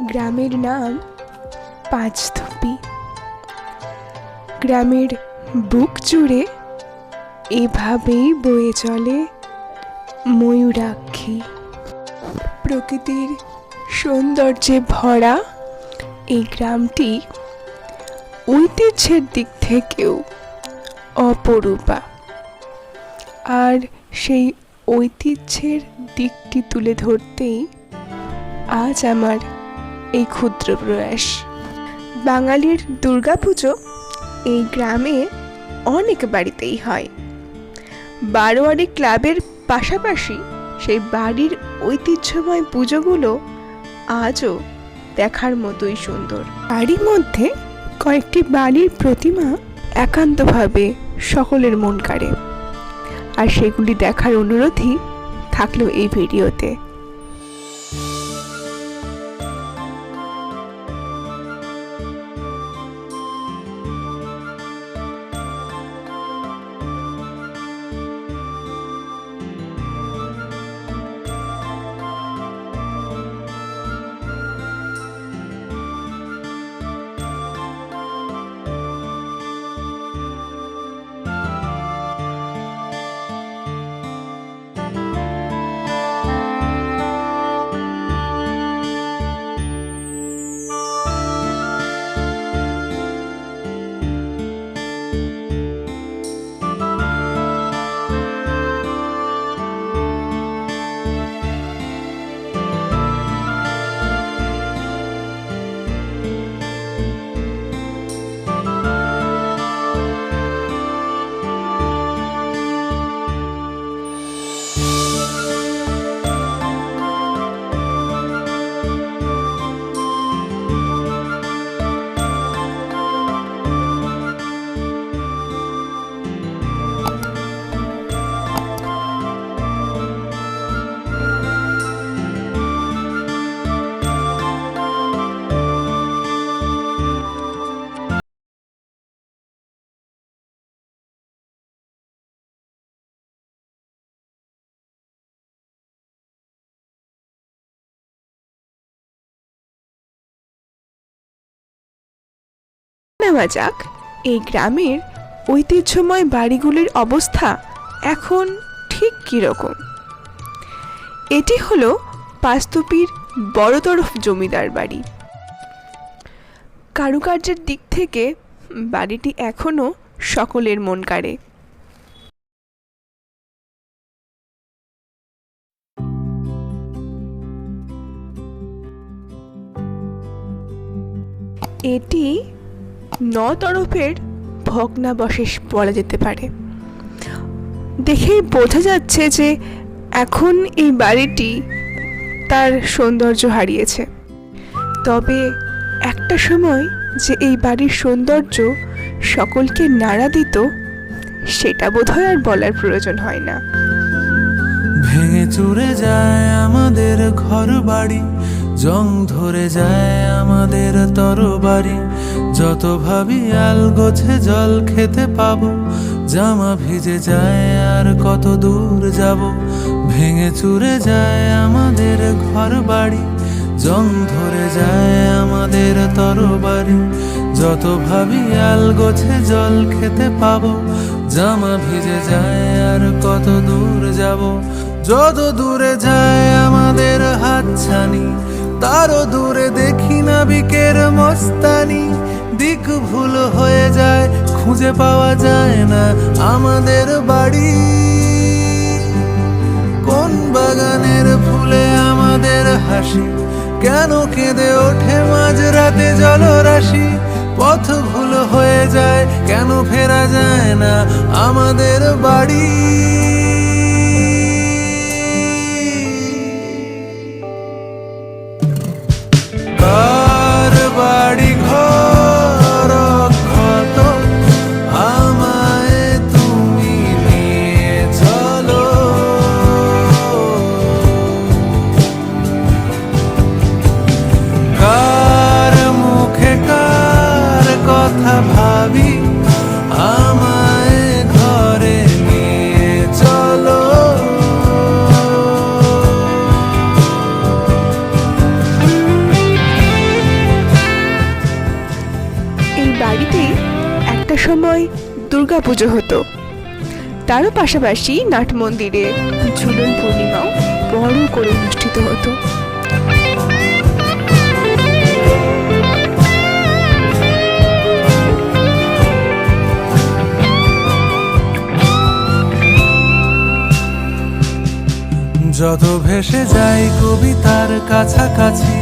গ্রামের নাম পাঁচধুপি। গ্রামের বুক জুড়ে এভাবেই বয়ে চলে ময়ূরাক্ষী। প্রকৃতির সৌন্দর্যে ভরা এই গ্রামটি ঐতিহ্যের দিক থেকেও অপরূপা। আর সেই ঐতিহ্যের দিকটি তুলে ধরতেই আজ আমার এই ক্ষুদ্র প্রয়াস। বাঙালির দুর্গাপুজো এই গ্রামে অনেক বাড়িতেই হয়। বারোয়ারি ক্লাবের পাশাপাশি সেই বাড়ির ঐতিহ্যময় পুজোগুলো আজও দেখার মতোই সুন্দর। বাড়ির মধ্যে কয়েকটি বাড়ির প্রতিমা একান্তভাবে সকলের মন কাড়ে, আর সেগুলি দেখার অনুরোধই থাকলো এই ভিডিওতে। নেওয়া যাক এই গ্রামের ঐতিহ্যময় বাড়িগুলির অবস্থা এখন ঠিক কীরকম। এটি হলো পাঁচধুপির বড়তর জমিদার বাড়ি। কারুকার্যের দিক থেকে বাড়িটি এখনো সকলের মন কাড়ে। এটি 9 তরফের ভগ্নাবশেষ বলা যেতে পারে। দেখেই বোঝা যাচ্ছে যে এখন এই বাড়িটি তার সৌন্দর্য হারিয়েছে। তবে একটা সময় যে এই বাড়ির সৌন্দর্য সকলকে নাড়া দিত, সেটা বোধহয় আর বলার প্রয়োজন হয় না। ভেঙে চুরে যায় আমাদের ঘর বাড়ি, জং ধরে যায় আমাদের তরবারি। যত ভাবি আলগোছে জল খেতে পাবো, জামা ভিজে যায় আর কত দূর যাব। ভেঙে চুরে যায় আমাদের ঘর বাড়ি, জং ধরে যায় আমাদের তরবারি। যত ভাবি আলগোছে জল খেতে পাবো, জামা ভিজে যায় আর কত দূর যাব। যত দূরে যায় আমাদের হাতছানি, তারও দূরে দেখি নাবিকের মস্তানি। দিক ভুল হয়ে যায়, খুঁজে পাওয়া যায় না আমাদের বাড়ি। কোন বাগানের ফুলে আমাদের হাসি, কেন কেঁদে ওঠে মাঝরাতে জলরাশি। পথ ভুল হয়ে যায়, কেন ফেরা যায় না আমাদের বাড়ি। কার বাড়ি ঘর ক্ষত, আমায় তুমি নিয়ে চলো। কার মুখে কার কথা ভাবি, আমায় ঘরে নিয়ে চলো। সময় দুর্গাপুজো হতো। তারও পাশাপাশি নাট মন্দিরে ঝুলন পূর্ণিমাও বড় করে অনুষ্ঠিত হতো। যত ভেসে যাই কবিতার কাছাকাছি,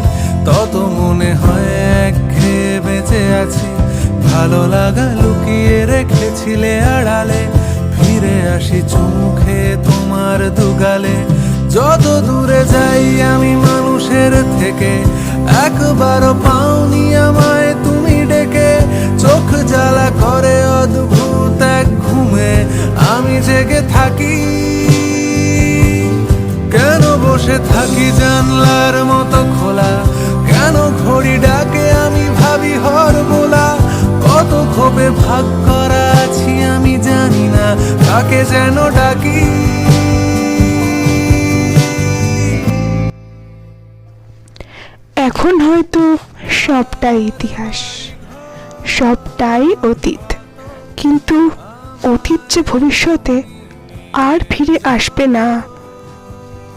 তত মনে হয় একঘেয়ে বেঁচে আছি। ভালো লাগা লুকিয়ে রেখেছিলে আড়ালে, ফিরে আসি চুমু খেয়ে তোমার দুগালে। যত দূরে যাই আমি মানুষের থেকে, একবারও পাওনি আমায় তুমি ডেকে। চোখ জ্বালা করে অদ্ভুত এক ঘুমে আমি জেগে থাকি। কেন বসে থাকি জানলার মতো খোলা, কেন ঘড়ি ডাকে আমি ভাবি হরবোলা। কত ক্ষোভে ভাগ করা আছি আমি জানি না, কাকে যেন ডাকি। এখন হয়তো সবটাই ইতিহাস, সবটাই অতীত, কিন্তু অতীত যে ভবিষ্যতে আর ফিরে আসবে না,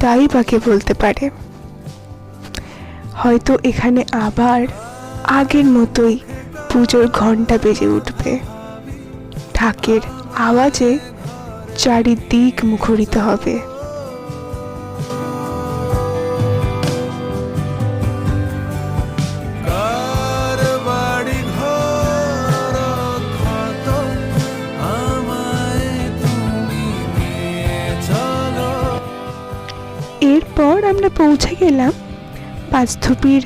তাই বা কে বলতে পারে। হয়তো এখানে আবার আগের মতোই পুজোর ঘন্টা বেজে উঠবে, ঢাকের আওয়াজে চারিদিক মুখরিত হবে। এরপর আমরা পৌঁছে গেলাম পাঁচধুপির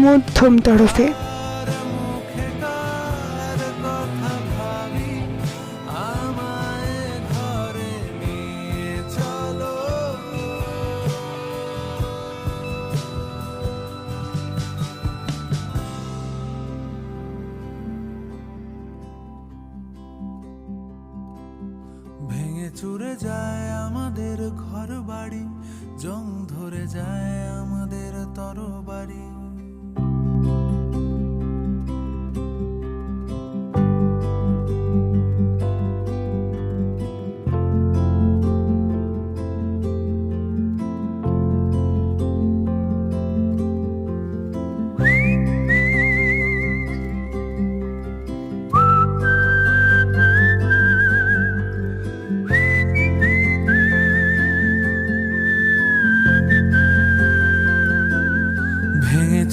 মধ্যম তরফে। ভেঙে চুরে যায় আমাদের ঘর বাড়ি, জং ধরে যায় আমাদের তরবারি।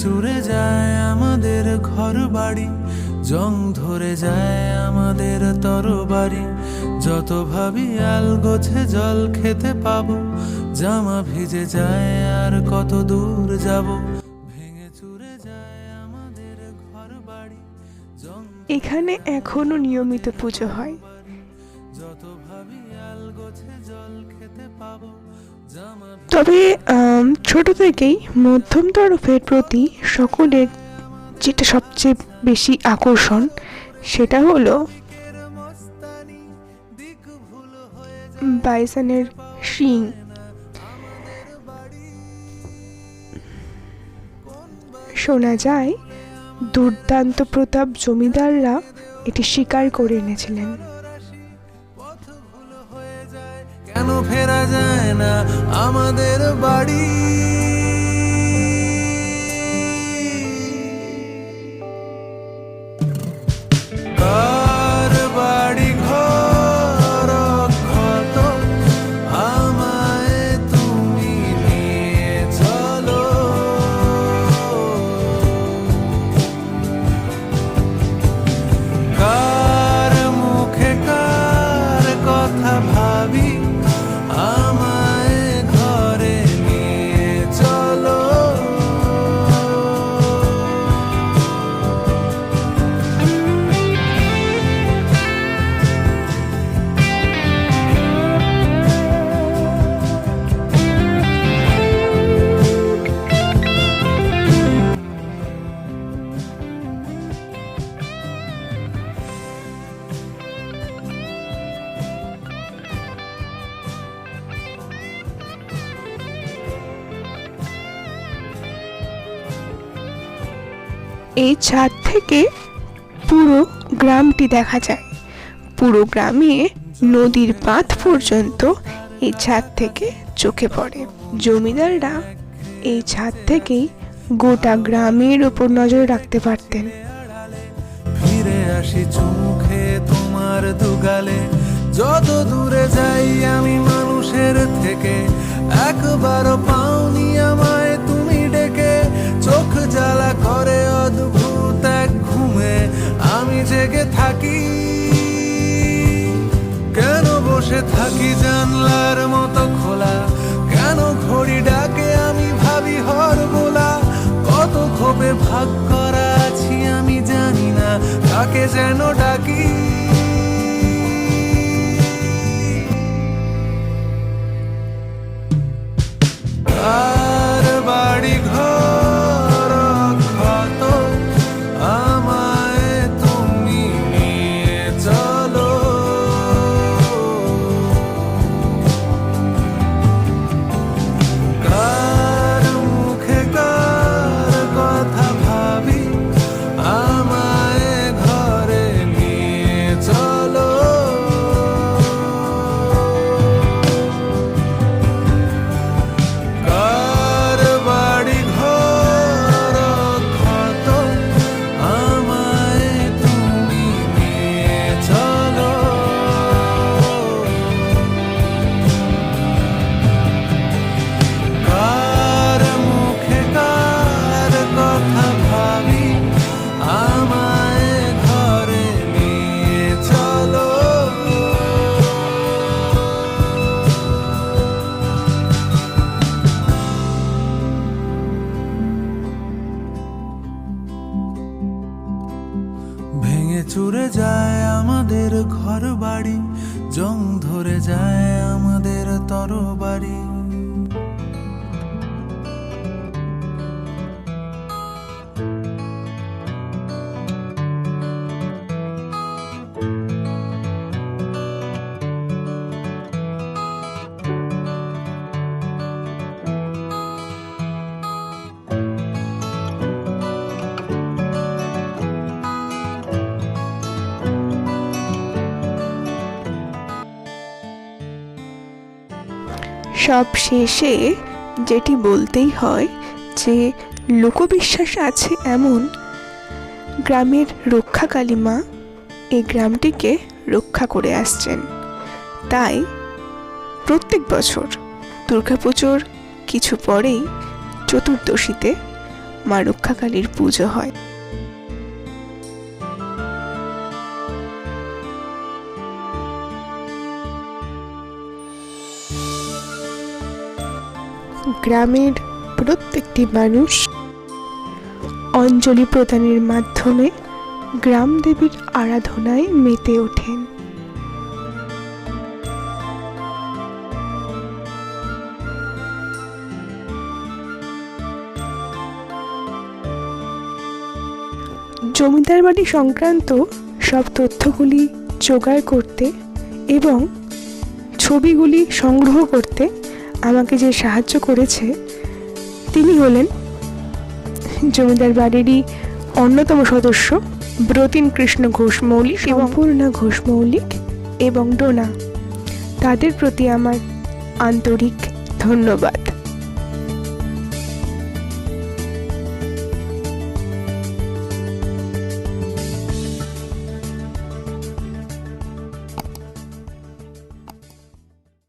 চুরে যায় আমাদের ঘর বাড়ি, জং ধরে যায় আমাদের তরবারি। যত ভাবি আল গোছে জল খেতে পাবো, জামা ভিজে যায় আর কত দূর যাব। ভেঙে চুরে যায় আমাদের ঘর বাড়ি, জং এখানে এখনো নিয়মিত পুজো হয়। যত ভাবি আল গোছে জল খেতে পাবো, জামা তবে ছোট থেকেই মধ্যম তরফের প্রতি সকলের যেটা সবচেয়ে বেশি আকর্ষণ, সেটা হলো বাইসনের শিং। শোনা যায় দুর্দান্ত প্রতাপ জমিদাররা এটি শিকার করে এনেছিলেন। কেন ফেরা যায় না আমাদের বাড়ি? কার বাড়ি ঘর ক্ষত, আমায় তুমি নিয়ে চলো। কার মুখে কার কথা ভাবি, আমায় ঘরে নিয়ে চলো। এই ছাদ থেকে পুরো গ্রামটি দেখা যায়। পুরো গ্রামে নদীর বাঁধ পর্যন্ত এই ছাদ থেকে চোখে পড়ে। জমিদাররা এই ছাদ থেকেই গোটা গ্রামের উপর নজর রাখতে পারতেন। ফিরে আসি চোখে তোমার দুগালে, যত দূরে যাই আমি মানুষের থেকে, একবারও পাওনি আমায় তুমি ডেকে। চোখ জ্বালা করে অদ্ভুত এক ঘুমে আমি জেগে থাকি, কেন বসে থাকি জানলার মতো খোলা, কেন ঘড়ি ডাকে আমি ভাবি হরবোলা। কত ক্ষোভে ভাগ করা আছি আমি জানি না, কাকে যেন ডাকি। কার বাড়ি ঘর ক্ষত, আমায় তুমি নিয়ে চলো। কার মুখে কার কথা ভাবি, আমায় ঘরে নিয়ে চলো। কার বাড়ি ঘর ক্ষত, আমায় তুমি নিয়ে চলো। কার মুখে কার কথা ভাবি, আমায় ঘরে নিয়ে চলো। ভেঙে চুরে যায় আমাদের ঘর বাড়ি, জং ধরে যায় আমাদের তরবারি। সব শেষে যেটি বলতেই হয় যে লোকবিশ্বাস আছে এমন, গ্রামের রক্ষাকালী মা এই গ্রামটিকে রক্ষা করে আসছেন। তাই প্রত্যেক বছর দুর্গাপুজোর কিছু পরেই চতুর্দশীতে মা রক্ষাকালীর পুজো হয়। গ্রামের প্রত্যেকটি মানুষ অঞ্জলি প্রদানের মাধ্যমে গ্রাম দেবীর আরাধনায় মেতে ওঠেন। জমিদার বাড়ি সংক্রান্ত সব তথ্যগুলি জোগাড় করতে এবং ছবিগুলি সংগ্রহ করতে আমাকে যে সাহায্য করেছে তিনি হলেন জমিদার বাড়িরই অন্যতম সদস্য ব্রতিন কৃষ্ণ ঘোষ মৌলিক এবং পূর্ণা ঘোষ মৌলিক এবং ডোনা। তাদের প্রতি আমার আন্তরিক ধন্যবাদ।